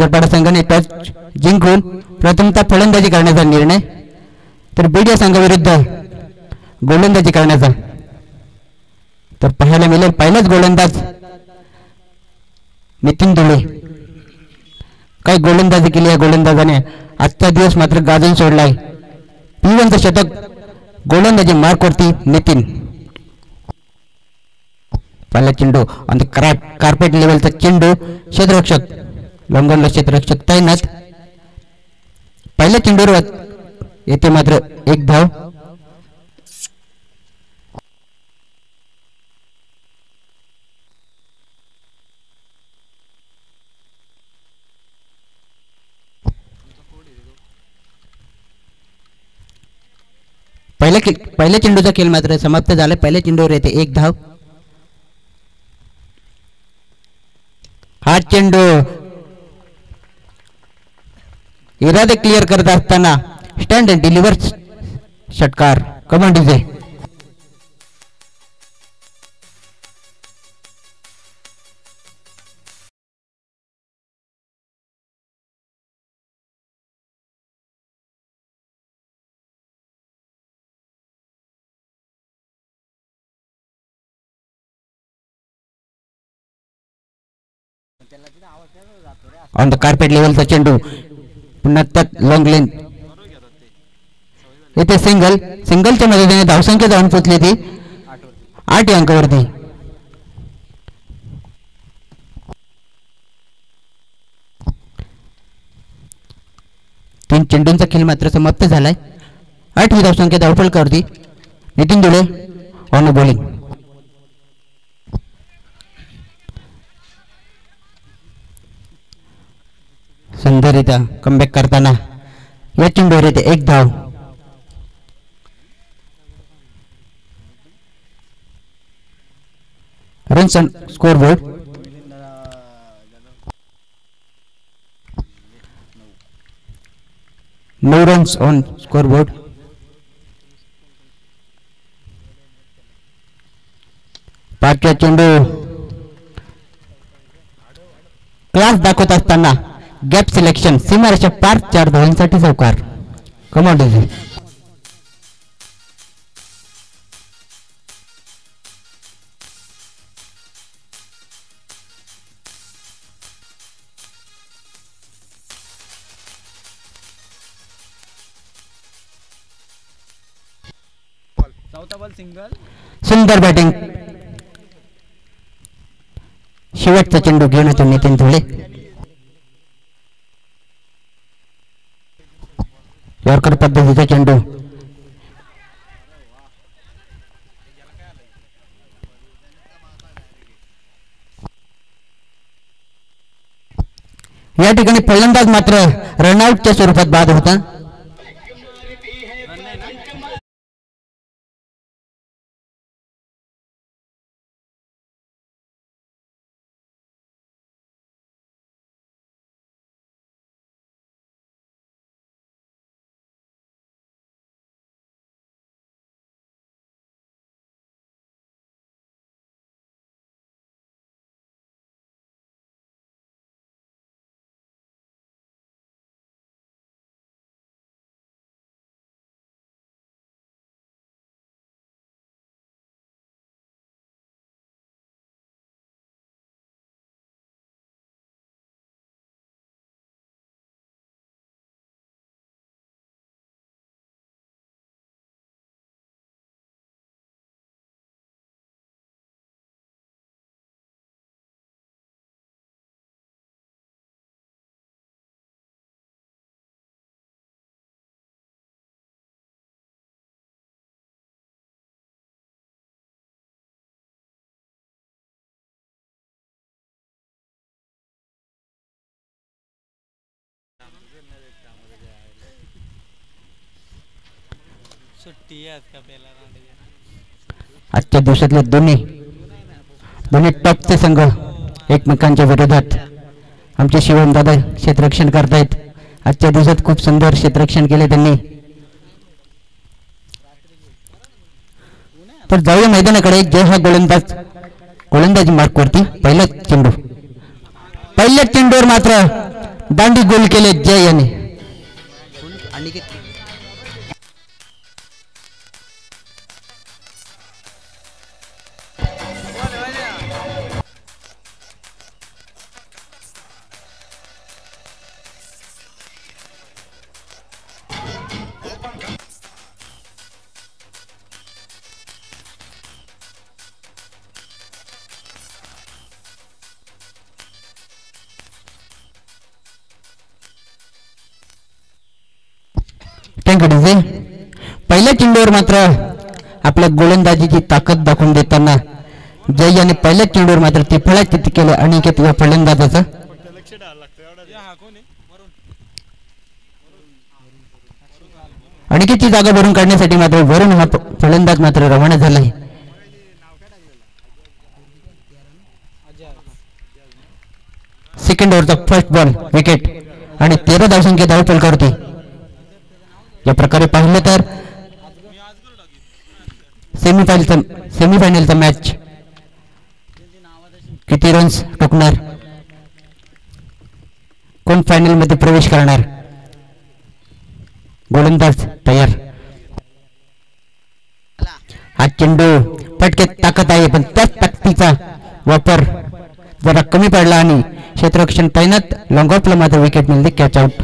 साखरपाडा संघाने टॉस जिंकून प्रथमतः फलंदाजी करण्याचा निर्णय, तर बीड या संघाविरुद्ध गोलंदाजी करण्याचा. तर पाहायला मिळेल पहिलाच गोलंदाज नितीन धुळे. काय गोलंदाजी केली या गोलंदाजाने, आजचा दिवस मात्र गाजून सोडलाय. P1चं शतक गोलंदाजी मार्कवरती नितीन. पहिला चेंडू ऑन द कार्पेट लेवलचा चेंडू, क्षेत्ररक्षक लॉंगॉनला क्षेत्ररक्षक तैनात. पहिल्या चेंडूवर येथे मात्र एक धाव. पहिल्या चेंडूचा खेळ मात्र समाप्त झाला. पहिल्या चेंडूवर येते एक धाव. हा चेंडू इरादे क्लिअर करत असताना स्टँड अँड डिलिव्हर षटकार. Come on DJ. On the carpet लेवलचा चेंडू, पुन्हा त्यात लॉंग लेन येथे सिंगलच्या मदतीने धावसंख्या जाऊन पोचली ती 8 अंकावरती. तीन चेंडूंचा खेळ मात्र समाप्त झालाय. 8वी धावसंख्या धावफलकावरती. Nitin Dhule on bowling. सुंदररित्या कमबॅक करताना या चेंडूवर येते एक धाव. Runs on scoreboard. No runs on scoreboard. पाचवा चेंडू क्लास दाखवत असताना गॅप सिलेक्शन, सीमारेषा पार 4 धावांसाठी चौकार. Come on DJ. चौथा बॉल सिंगल. सुंदर बॅटिंग. शेवटचा चेंडू घेऊन येतो नितीन धुळे. यॉर्कर पद्धतीचा चेंडू. या ठिकाणी फलंदाज मात्र रनआउटच्या स्वरूपात बाद होता. आजच्या दिवसातले दोन्ही टॉपचे संघ एकमेकांच्या विरोधात आमचे शिवम दादा क्षेत्ररक्षण करतायत. आजच्या दिवसात खूप सुंदर क्षेत्ररक्षण केले त्यांनी. तर जाऊया मैदानाकडे. जो हा गोलंदाजी मार्कवरती पहिल्या चेंडूवर मात्र दांडी गोल केले जय याने. पहिल्या चेंडूवर मात्र आपल्या गोलंदाजीची ताकद दाखवून देताना जय याने पहिल्या चेंडूवर मात्र तिफळा किती केलं अनिकेत या फलंदाजाचं. अनिकेतची जागा भरून काढण्यासाठी मात्र वरून हा फलंदाज मात्र रवाना झाला आहे. सेकंड ओव्हरचा फर्स्ट बॉल विकेट आणि 13 धावसंख्या धावफलकावरती. या प्रकारे पाहिलं तर सेमीफायनलचा मॅच किती रन्स ठोकणार, कोण फायनल मध्ये प्रवेश करणार. गोलंदाज तयार. हा चेंडू फटक्यात ताकद आहे पण त्याच ताकदीचा वापर जरा कमी पडला आणि क्षेत्ररक्षण तैनात लॉंग ऑफला मात्र विकेट मिळते. Catch out.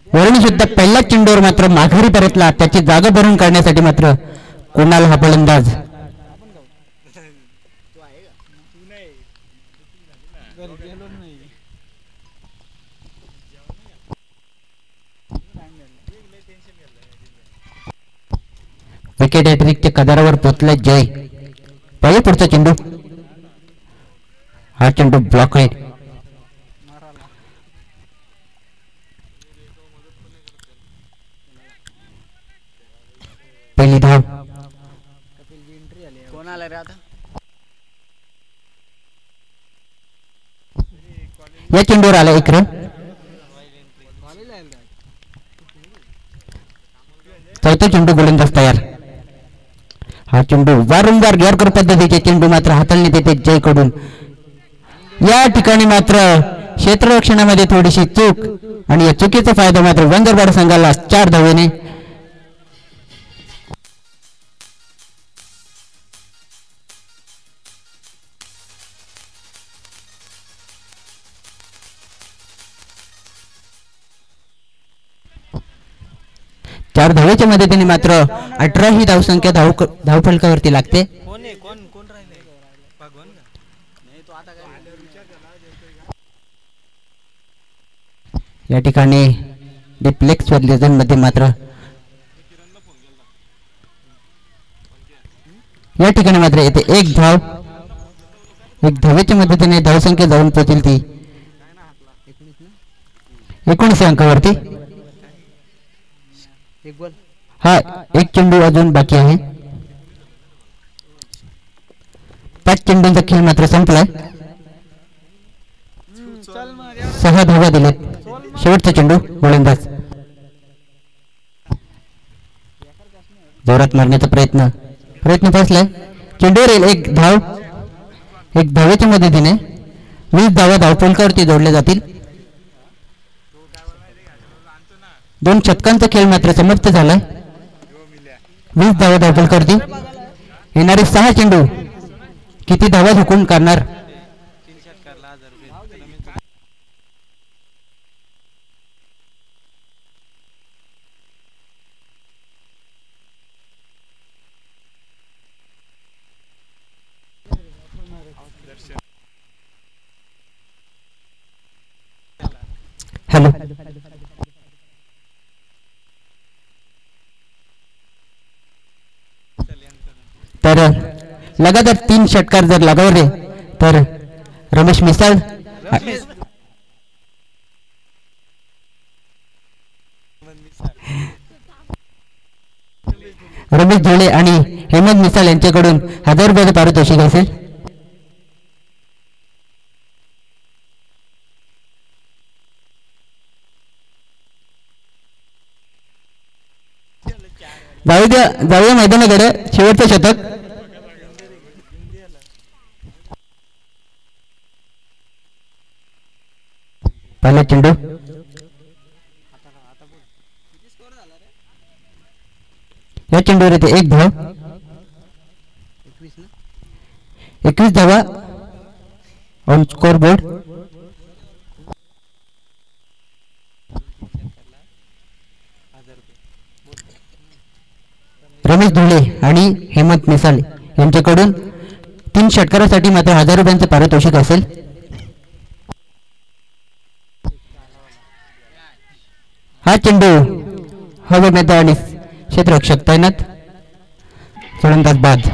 वरुणी सुद्धा पहिल्या चेंडूवर मात्र माघारी परतला. त्याची जागा भरून काढण्यासाठी मात्र कुणाल हा फलंदाज. विकेट हॅट्रिकच्या कदारावर पोचला जय. पाहिजे पुढचा चेंडू. हा चेंडू ब्लॉक आहे. पहिली धाव. या चेंडूवर आला एक रन. चौथा चेंडू गोलंदाज तयार. हा चेंडू वारंवार गैरकर पद्धतीचे चेंडू मात्र हाताळण्यात येते जय कडून. या ठिकाणी मात्र क्षेत्ररक्षणामध्ये थोडीशी चूक आणि या चुकीचा फायदा मात्र वंदरवाड संघाला 4 धावेने. चार धावेच्या मदतीने मात्र 18 ही धावसंख्या धावफलकावरती लागते. या ठिकाणी डिप्लेक्स मध्ये मात्र या ठिकाणी मात्र येते एक धाव. एक धावेच्या मदतीने धावसंख्या जाऊन पोहोचेल ती 19 अंकावरती. हा एक चेंडू अजून बाकी आहे. 5 चेंडूंचा खेळ मात्र संपलाय. 6 धावा दिलेत. शेवटचा चेंडू गोलंदाज. जोरात मारण्याचा प्रयत्न फसलाय. चेंडूवर येईल एक धाव. एक धावेच्या मदतीने 20 धावा धावफलकावरती जोडल्या जातील. 2 शतकांचा खेळ मात्र समाप्त झालाय. 20 धावा धावफलकावरती. येणारे 6 चेंडू किती धावा झुकून करणार. हॅलो. तर लगातार 3 षटकार जर लगावले तर रमेश मिसाळ रमेश धुळे आणि हेमंत मिसाळ यांच्याकडून 1000 रुपयाचे पारितोषिक असेल. जाऊया मैदानाकडे. शेवटचं शतक. पहिला चेंडू. या चेंडूवर येते 1 धाव. 21 धावा on score board. Ramesh Dhule आणि हेमंत मिसाळ यांच्याकडून 3 षटकारासाठी मात्र 1000 रुपयांचे पारितोषिक असेल. हा चेंडू हवेत आणि क्षेत्ररक्षक तैनात. फलंदाज बाद.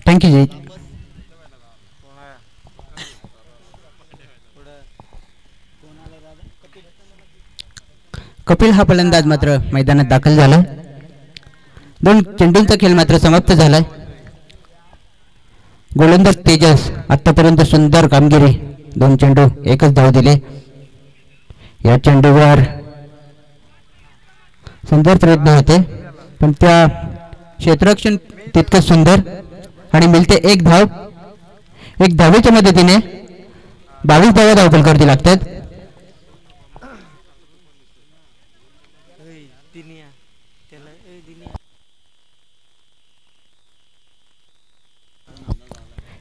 थँक्यू जी. कपिल हा फलंदाज मात्र मैदानात दाखल झाला. 2 चेंडूंचा खेळ मात्र समाप्त झालाय. गोलंदाज तेजस आतापर्यंत सुंदर कामगिरी. 2 चेंडू 1च धाव दिले. या चेंडूवर सुंदर प्रयत्न होते पण त्या क्षेत्ररक्षण तितकं सुंदर आणि मिळते 1 धाव. 1 धावेच्या मदतीने 22 धावा धावफलकावरती लागतात.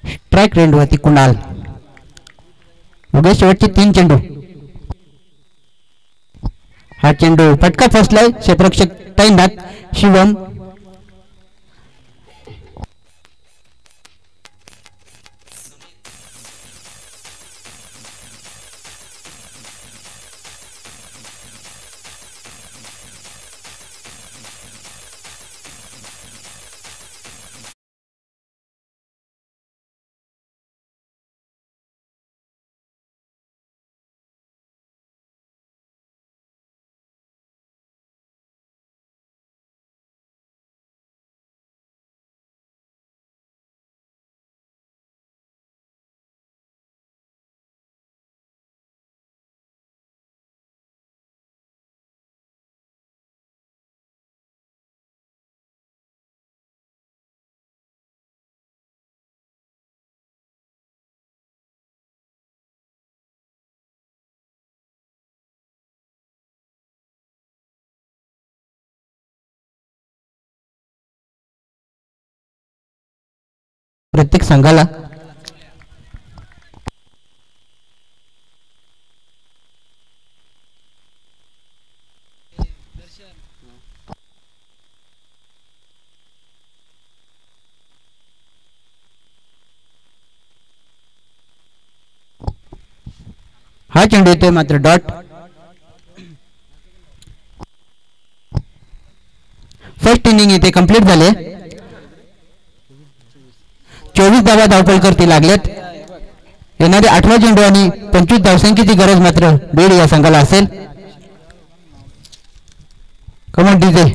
स्ट्राईक रेंजवरती कुणाल. शेवटचे 3 चेंडू. हा चेंडू फटका फसलाय. क्षेत्ररक्षक तैनात. शिवम. प्रत्येक संघाला हा चेंडू येतोय मात्र डॉट. फर्स्ट इनिंग इथे कंप्लीट झाले. 24 धावा धावफलकावरती लागलेत. येणारे 8वा चेंडू आणि 25 धावसंख्येची गरज मात्र बीड या संघाला असेल. Come on DJ.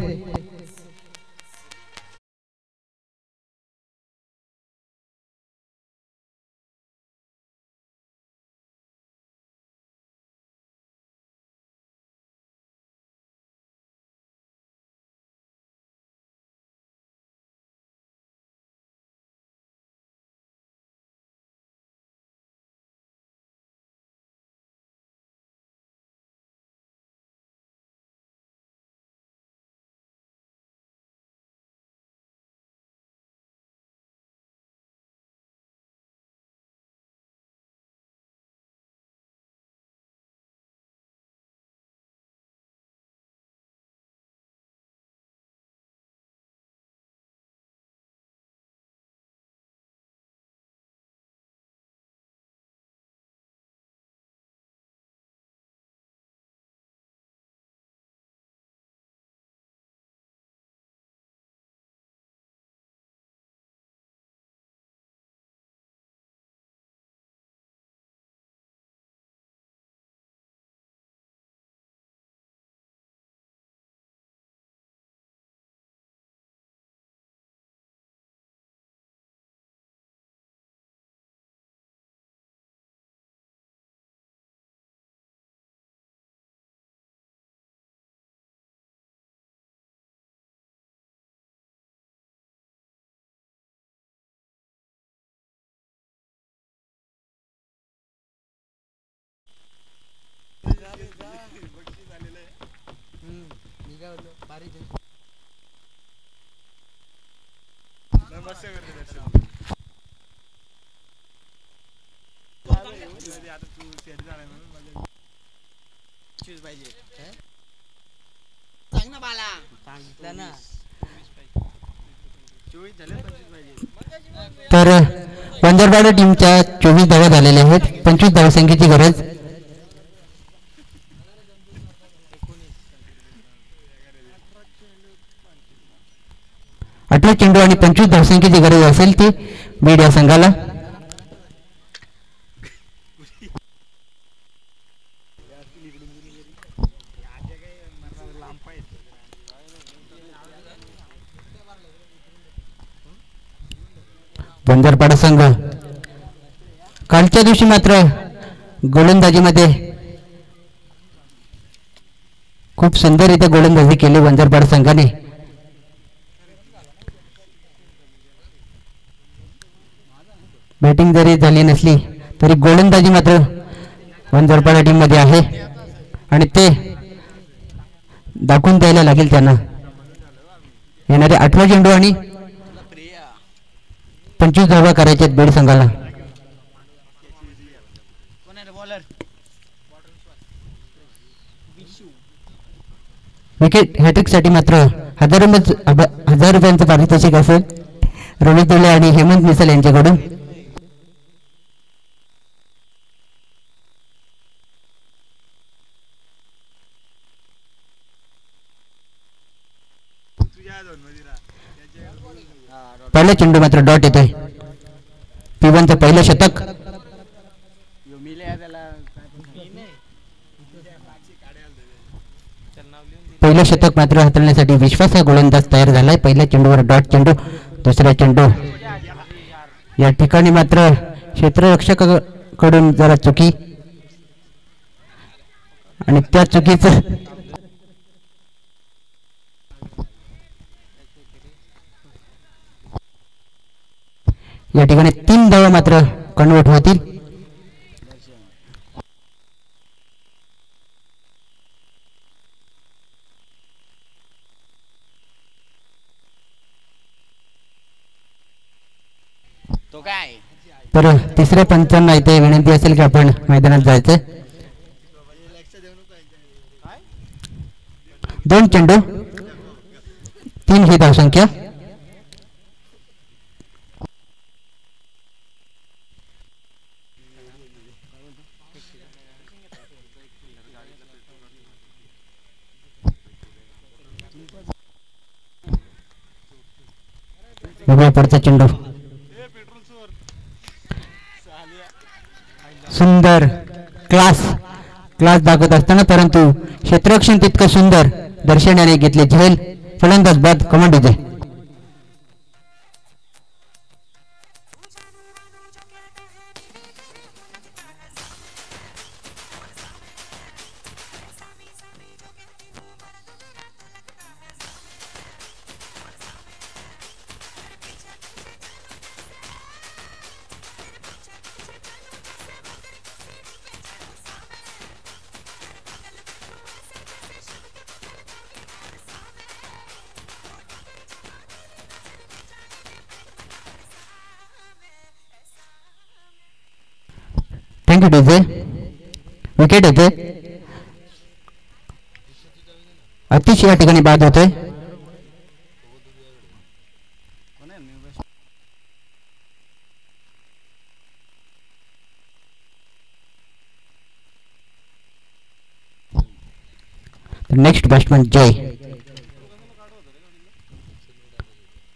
सांग ना बाला सांगितलं ना 24 झाले 25 पाहिजे तर वंजरपाडा टीमच्या 24 धावा झालेल्या आहेत. 25 धावसंख्येची गरज. अठरा चेंडू आणि 25 धावसंख्येची गरज असेल ती बीड या संघाला. वंजरपाडा संघ कालच्या दिवशी मात्र गोलंदाजीमध्ये खूप सुंदररीत्या गोलंदाजी केली वंजरपाडा संघाने. बॅटिंग जरी झाली नसली तरी गोलंदाजी मात्र वंजरपाडा टीम मध्ये आहे आणि ते दाखवून द्यायला लागेल त्यांना. येणारे 18 चेंडू आणि 25 धावा करायचे बीड संघाला. विकेट हॅट्रिक साठी मात्र 1000 रुपयांचं पारितोषिक असेल रोहित दुले आणि हेमंत मिसल यांच्याकडून. पहिला चेंडू मात्र डॉट येतोय. P1चं पहिलं शतक. पहिलं शतक मात्र हाताळण्यासाठी विश्वास हा गोलंदाज तयार झालाय. पहिल्या चेंडूवर डॉट चेंडू. दुसरा चेंडू या ठिकाणी मात्र क्षेत्ररक्षकाकडून जरा चुकी आणि त्या चुकीचं या ठिकाणी 3 धावा मात्र कन्वर्ट होतील. तर तिसऱ्या पंचांना इथे विनंती असेल की आपण मैदानात जायचं. 2 चेंडू 3 ही धावसंख्या. पुढचा चेंडू सुंदर क्लास दाखवत असताना परंतु क्षेत्ररक्षण तितकं सुंदर दर्शनाने घेतले झेल. फलंदाज बाद कमांड विजय. Thank you DJ. विकेट येते. अतिश या ठिकाणी बाद होते. नेक्स्ट बॅट्समन जय.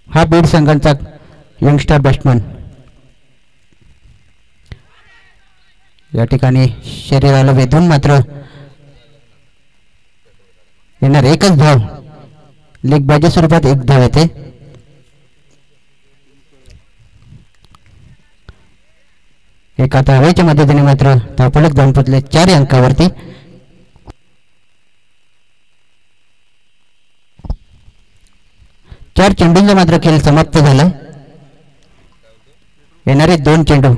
हा बीड संघाचा यंगस्टर बॅट्समन. या ठिकाणी शरीराला वेधून मात्र येणार एकच धाव. लेग बायच्या स्वरूपात एक धाव येते. एका धावेच्या मदतीने मात्र धावफलक जाऊन पोचले 4 अंकावरती. चार चेंडूंचा मात्र खेळ समाप्त झाला. येणारे 2 चेंडू.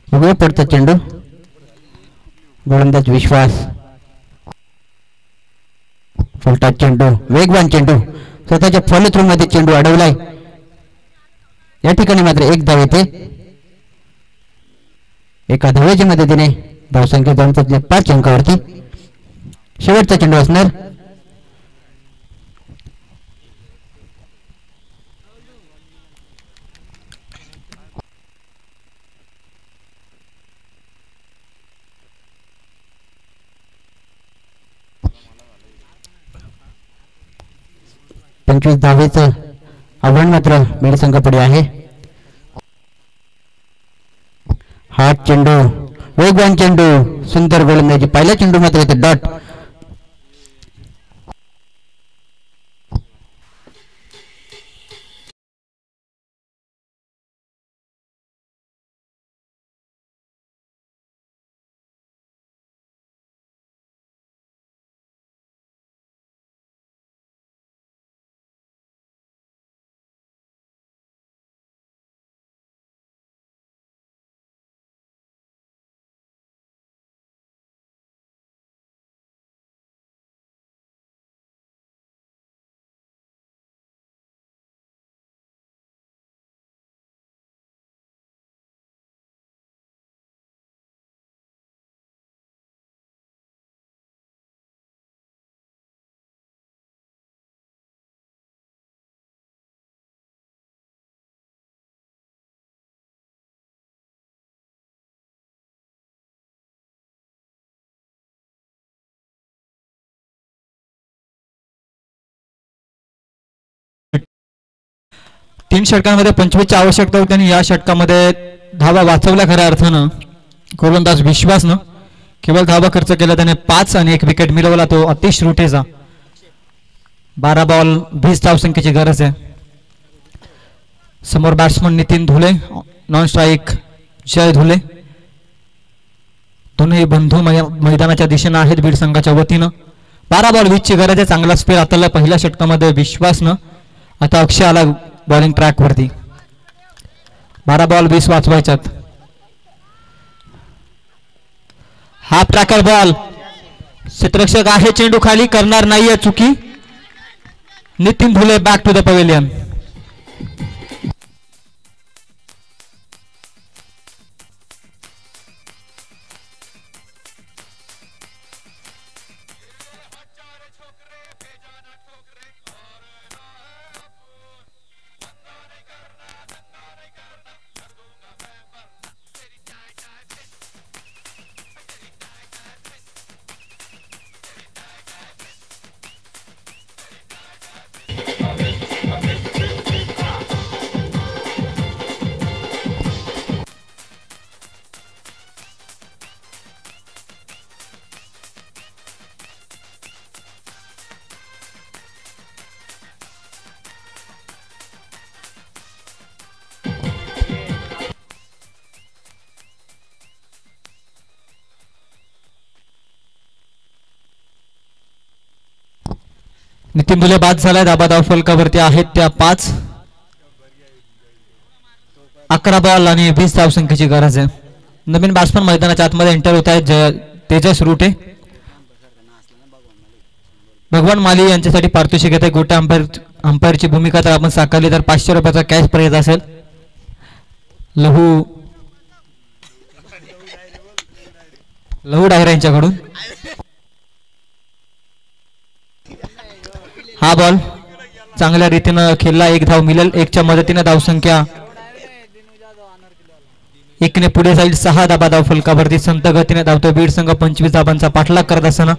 उघड पडता चेंडू. गोलंदाज विश्वास. फलटा चेंडू, वेगवान चेंडू, स्वतःच्या फॉलो मध्ये चेंडू अडवलाय. या ठिकाणी मात्र एक धाव येते. एका धावेच्या मदतीने धावसंख्या जाऊन पोहोचली 5 अंकावरती. शेवटचा चेंडू असणार. पंचवीस धावेचं आव्हान मात्र बीड संघापुढे आहे. हात चेंडू, वेगवान चेंडू, सुंदर गोलंदाजी. पहिला चेंडू मात्र येते डॉट. तीन षटकांमध्ये 25ची आवश्यकता होती आणि या षटकामध्ये धावा वाचवल्या खऱ्या अर्थानं. गोलंदाज विश्वासनं केवळ धावा खर्च केला, त्याने 5 आणि 1 विकेट मिळवला, तो अतिश रुटेचा. 12 बॉल 20 धावसंख्येची गरज आहे. समोर बॅट्समन नितीन धुले, नॉन स्ट्राईक जय धुले. दोन्ही बंधू मैदानाच्या दिशेनं आहेत बीड संघाच्या वतीनं. 12 बॉल 20ची गरज आहे. चांगला स्पेअर आता पहिल्या षटकामध्ये विश्वासनं. आता अक्षय आला बॉलिंग ट्रॅक वरती. 12 बॉल 20 वाचवायच्यात. हाफ ट्रॅकर बॉल, क्षेत्ररक्षक आहे, चेंडू खाली, करणार नाहीये चुकी. Nitin Dhule back to the pavilion. Nitin Dhule बाद झालाय. धाबा धाव फलकावरती आहेत त्या 5. 11 बॉल आणि 20 धावसंख्येची गरज आहे. नवीन बॅट्समन मैदानाच्या आतमध्ये एंटर होत आहेत. तेजस रुटे, भगवान माली यांच्यासाठी पारितोषिक येते. गोट्या अंपायरची भूमिका तर आपण साकारली तर 500 रुपयाचा कॅश प्राइज असेल. लहू डायरा यांच्याकडून. हा बॉल चांगल्या रीतीनं खेळला. 1 धाव मिळेल. 1च्या मदतीने धावसंख्या 1ने पुढे जाईल. 6 धाबा धाव फलकावरती संत गतीने धावतो बीड संघ. 25 धाबांचा पाठलाग करत असताना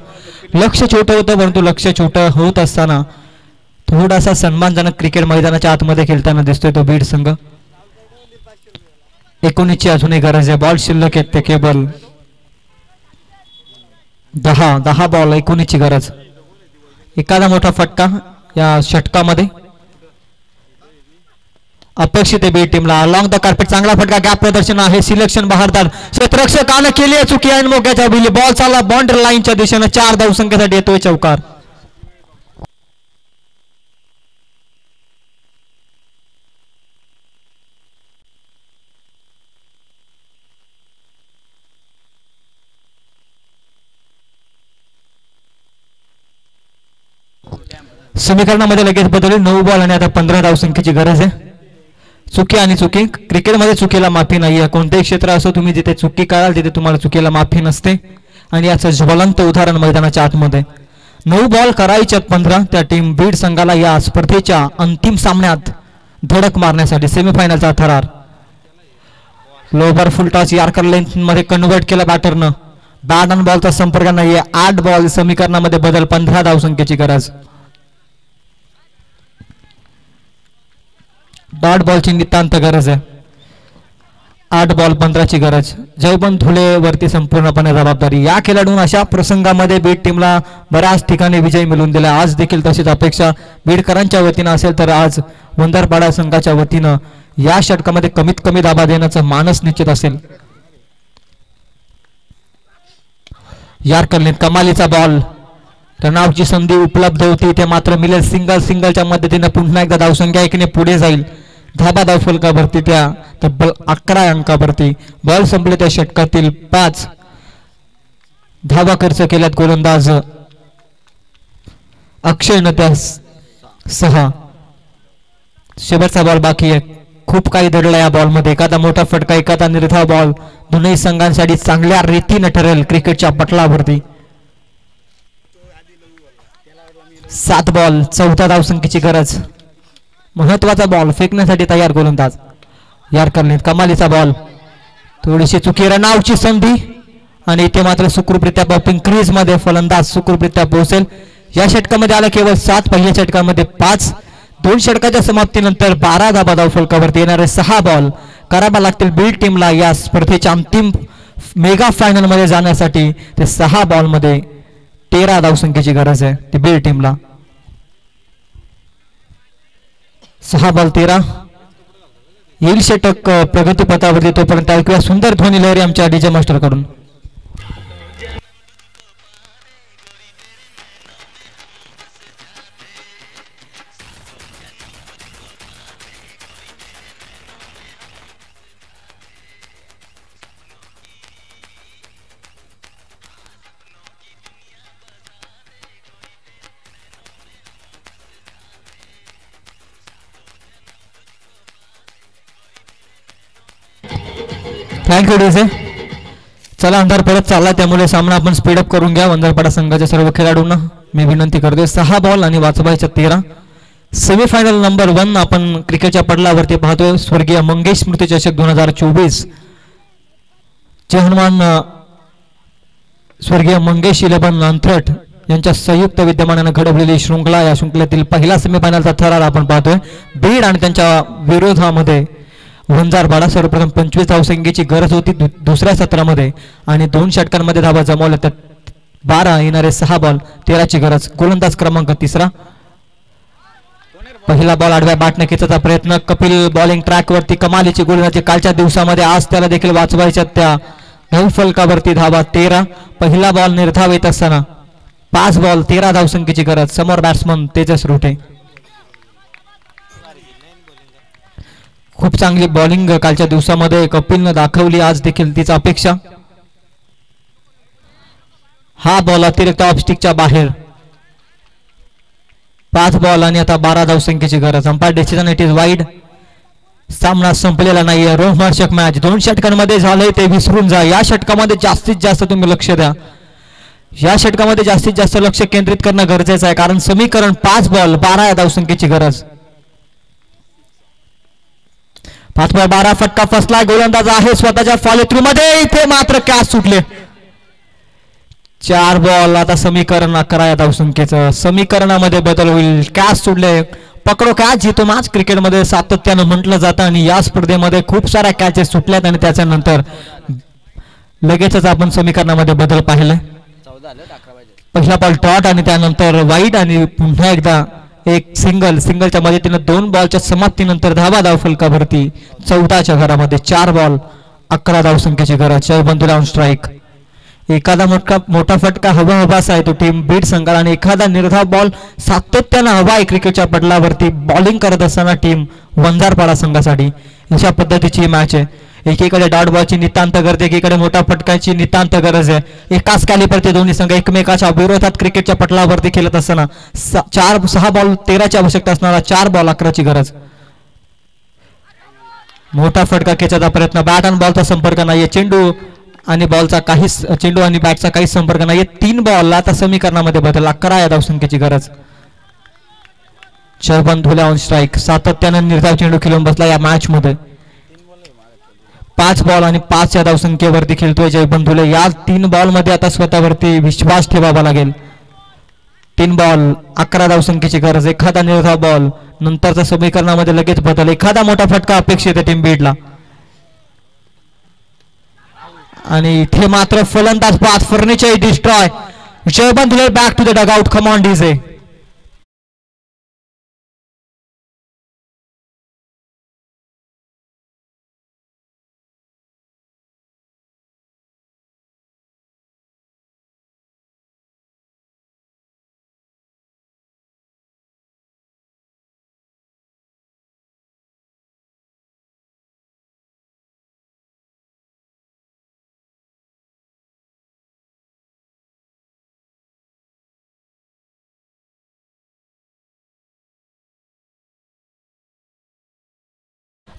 लक्ष छोटं होतं, परंतु लक्ष छोटं होत असताना थोडासा सन्मानजनक क्रिकेट मैदानाच्या आतमध्ये खेळताना दिसतोय तो बीड संघ. 19ची अजूनही गरज आहे. बॉल शिल्लक आहेत ते केवळ 10 बॉल 19ची गरज. एखादा मोठा फटका या षटकामध्ये अपेक्षित आहे बीड टीमला. अलॉंग द कार्पेट चांगला फटका, गॅप प्रदर्शन आहे. सिलेक्शन बहारदार क्षेत्ररक्षकानं केली आहे चुकी आणि मोक्याच्या बॉल चालला बाउंड्री लाईनच्या दिशेने. 4 धावसंख्येसाठी येतोय चौकार. समीकरणामध्ये लगेच बदलले 9 बॉल आणि आता 15 धावसंख्येची गरज आहे. चुकी आणि चुकी, क्रिकेटमध्ये चुकीला माफी नाही आहे. कोणतेही क्षेत्र असो, तुम्ही जिथे चुकी कराल तिथे तुम्हाला चुकीला माफी नसते आणि याचं ज्वलंत उदाहरण मैदानाच्या आतमध्ये. 9 बॉल करायच्यात 15 त्या टीम बीड संघाला या स्पर्धेच्या अंतिम सामन्यात धडक मारण्यासाठी. सेमीफायनलचा थरार. लोबर फुल टॉस यार्कर लेंथ मध्ये कन्वर्ट केला बॅटरनं. बॅट आणि बॉलचा संपर्क नाहीये. 8 बॉल, समीकरणामध्ये बदल, 15 धावसंख्येची गरज. डॉट बॉलची नितांत गरज आहे. 8 बॉल 15ची गरज. जयवंत धुले वरती संपूर्णपणे जबाबदारी. या खेळाडूंना अशा प्रसंगामध्ये बीड टीमला बऱ्याच ठिकाणी विजय मिळवून दिला. आज देखील तशीच अपेक्षा बीडकरांच्या वतीनं असेल तर आज वंजारपाडा संघाच्या वतीनं या षटकामध्ये कमीत कमी धाबा देण्याचा मानस निश्चित असेल. यार्करने कमालीचा बॉल. रनआउटची संधी उपलब्ध होती ते मात्र मिळेल. सिंगलच्या मदतीने पुन्हा एकदा धावसंख्या 1 ने पुढे जाईल. धाबा धावफलकावरती त्या तब्बल 11 अंकावरती. बॉल संपले त्या षटकातील 5 धावा खर्च केल्यात गोलंदाज अक्षयनं त्या 6. शेवटचा बॉल बाकी आहे. खूप काही दडला या बॉलमध्ये. एखादा मोठा फटका, एखादा निर्धाव बॉल दोन्ही संघांसाठी चांगल्या रीतीने ठरेल क्रिकेटच्या पटलावरती. 7 बॉल 14 धावसंख्येची गरज. महत्वाचा बॉल फेकण्यासाठी तयार गोलंदाज यार्करने. कमालीचा बॉल. थोडीशी चुकी. रनआउटची संधी आणि इथे मात्र सुखरूपरित्या पॉपिंग क्रीज मध्ये फलंदाज सुखरूपरित्या पोहोचेल. या षटकामध्ये आला केवळ 7, पहिल्या षटकामध्ये 5. 2 षटकाच्या समाप्तीनंतर 12 धाबा धावफलकावरती. येणारे 6 बॉल करावा लागतील बीड टीमला या स्पर्धेच्या अंतिम मेगा फायनल मध्ये जाण्यासाठी. ते 6 बॉल मध्ये 13 धावसंख्येची गरज आहे ती बीड टीमला. 6 बॉल 13. येईल षटक प्रगतीपथावरती. तोपर्यंत ऐकूया सुंदर ध्वनी लहरी आमच्या डीजे मास्टर कडून. Thank you DJ. चला अंधार परत चालला त्यामुळे सामना आपण स्पीडअप करून घ्या. वंजारपाडा संघाच्या सर्व खेळाडूंना मी विनंती करतोय. 6 बॉल आणि वाचवायच्या 13. सेमीफायनल नंबर 1 आपण क्रिकेटच्या पडलावरती पाहतोय. स्वर्गीय मंगेश स्मृती चषक 2024. चेहनमान स्वर्गीय मंगेश 11 अंथरट यांच्या संयुक्त विद्यमानाने घडवलेली शृंखला. या शृंखलेतील पहिला सेमीफायनलचा थरार आपण पाहतोय. बीड आणि त्यांच्या विरोधामध्ये वंजारपाडा. सर्वप्रथम 25 धावसंख्येची गरज होती दुसऱ्या सत्रामध्ये आणि 2 षटकांमध्ये धावा जमवल्या. तर 12 येणारे 6 बॉल 13ची गरज. गोलंदाज क्रमांक 3. पहिला बॉल आडव्या बॅटने खेचायचा प्रयत्न. कपिल बॉलिंग ट्रॅकवरती. कमालीची गोलंदाजी कालच्या दिवसामध्ये. आज त्याला देखील वाचवायच्या त्या धावफलकावरती धावा 13. पहिला बॉल निर्धाव येत असताना 5 बॉल 13 धावसंख्येची गरज. समोर बॅट्समन तेजस रुटे. खूप चांगली बॉलिंग कालच्या दिवसामध्ये कपिलनं दाखवली. आज देखील तीच अपेक्षा. हा बॉल अतिरिक्त ऑफस्टिकच्या बाहेर. 5 बॉल आणि आता 12 धावसंख्येची गरज. Umpire decision it is wide. सामना संपलेला नाहीये. रोमहर्षक मॅच 2 षटकांमध्ये झालंय ते विसरून जा. या षटकामध्ये जास्तीत जास्त तुम्ही लक्ष द्या. या षटकामध्ये जास्तीत जास्त लक्ष केंद्रित करणं गरजेचं आहे कारण समीकरण 5 बॉल 12 धावसंख्येची गरज. 5 बॉल 12. फटका फसला. गोलंदाज आहे स्वतःच्या फॉलो थ्रू मध्ये. इथे मात्र कॅच सुटले. 4 बॉल. आता समीकरण 11 धावसंख्येचं. समीकरणामध्ये बदल होईल. कॅच सुटले. पकडो कॅच जितो मॅच क्रिकेटमध्ये सातत्यानं म्हटलं जातं आणि या स्पर्धेमध्ये खूप साऱ्या कॅचेस सुटल्यात आणि त्याच्यानंतर लगेचच आपण समीकरणामध्ये बदल पाहिले. पहिला बॉल डॉट आणि त्यानंतर वाईड आणि पुन्हा एकदा एक सिंगलच्या मदतीनं 2 बॉलच्या समाप्तीनंतर धावा धावफलकावरती. 14च्या घरामध्ये 4 बॉल 11 धावसंख्येची गरज. जयबंधूला ऑन स्ट्राईक. एखादा मोठा फटका हवासा आहे तो टीम बीड संघाला आणि एखादा निर्धाव बॉल सातत्यानं हवा आहे क्रिकेटच्या पटलावरती बॉलिंग करत असताना टीम वंजारपाडा संघासाठी. अशा पद्धतीची मॅच आहे. एकीकडे डॉट बॉलची नितांत गरज, एकीकडे मोठा फटकाची नितांत गरज आहे. एकाच कॅलिबरचे दोन्ही संघ एकमेकाच्या विरोधात क्रिकेटच्या पटलावरती खेळत असताना 6 बॉल 13ची आवश्यकता असणारा 4 बॉल 11ची गरज. मोठा फटका खेचायचा प्रयत्न, बॅट आणि बॉलचा संपर्क नाहीये, चेंडू आणि बॅटचा काहीच संपर्क नाहीये. 3 बॉल आता समीकरणामध्ये बदल, 11 या धावसंख्येची गरज. शरबन धुले ऑन स्ट्राईक, सातत्याने निर्धाव चेंडू खेळून बसला या मॅच मध्ये. 5 बॉल आणि 5 या धावसंख्येवरती खेळतोय जयबन धुले. या 3 बॉल मध्ये आता स्वतःवरती विश्वास ठेवावा लागेल. 3 बॉल 11 धावसंख्येची गरज. एखादा निर्धाव बॉल, नंतरच्या समीकरणामध्ये लगेच बदल, एखादा मोठा फटका अपेक्षित आहे टीम बीडला. आणि इथे मात्र फलंदाज बाद, फर्निचर डिस्ट्रॉय. जयबन Dhule back to the dugout. Come on DJ.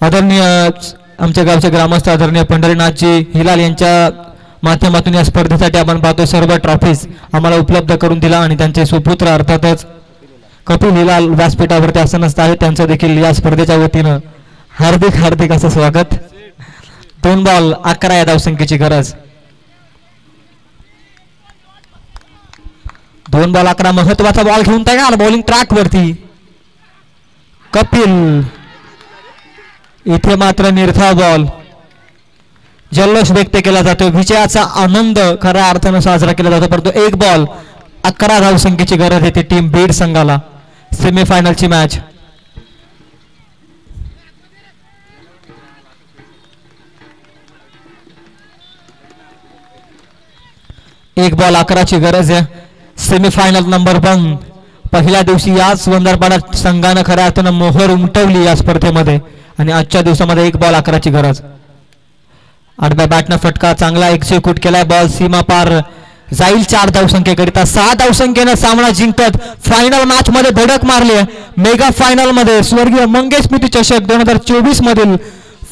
आदरणीय आमच्या गावचे ग्रामस्थ आदरणीय पंढरीनाथजी हिलाल यांच्या माध्यमातून या स्पर्धेसाठी आपण पाहतो सर्व ट्रॉफीज आम्हाला उपलब्ध करून दिला आणि त्यांचे सुपुत्र अर्थातच कपिल हिलाल व्यासपीठावरती आसनस्थ आहेत, त्यांचं देखील या स्पर्धेच्या वतीनं हार्दिक हार्दिक असं स्वागत. 2 बॉल 11 या धावसंख्येची गरज. 2 बॉल 11 महत्वाचा बॉल घेऊन तयार बॉलिंग ट्रॅक वरती. कपिल इथे मात्र निर्धाव बॉल. जल्लोष व्यक्त केला जातो, विजयाचा आनंद खऱ्या अर्थानं साजरा केला जातो, परंतु 1 बॉल 11 धावसंख्येची गरज येते टीम बीड संघाला. सेमीफायनलची मॅच. एक बॉल 11ची गरज आहे. Semifinal number 1. पहिल्या दिवशी याच वंदरपाडा संघानं खऱ्या अर्थानं मोहर उमटवली या स्पर्धेमध्ये आणि आजच्या दिवसामध्ये 1 बॉल 11ची गरज. आडव्या बॅटनं फटका चांगला एक्झिक्यूट केलाय, बॉल सीमा पार जाईल 4 धावसंख्येकरिता. 6 धावसंख्येनं सामना जिंकत फायनल मॅच मध्ये धडक मारली आहे. मेगा फायनल मध्ये स्वर्गीय मंगेश स्मृती चषक 2024 मधील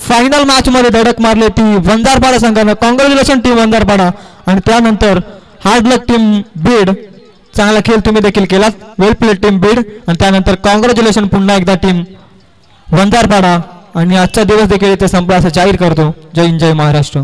फायनल मॅच मध्ये धडक मारली ती वंजारपाडा संघानं. Congratulation team Vanjarpada. आणि त्यानंतर हार्ड लक टीम बीड, चांगला खेळ तुम्ही देखील केलात, वेल प्लेड टीम बीड. आणि त्यानंतर कॉंग्रॅच्युलेशन पुन्हा एकदा टीम वंजारपाडा. आणि आजचा दिवस देखील इथे संपला असं जाहीर करतो. जय हिंद, जय महाराष्ट्र.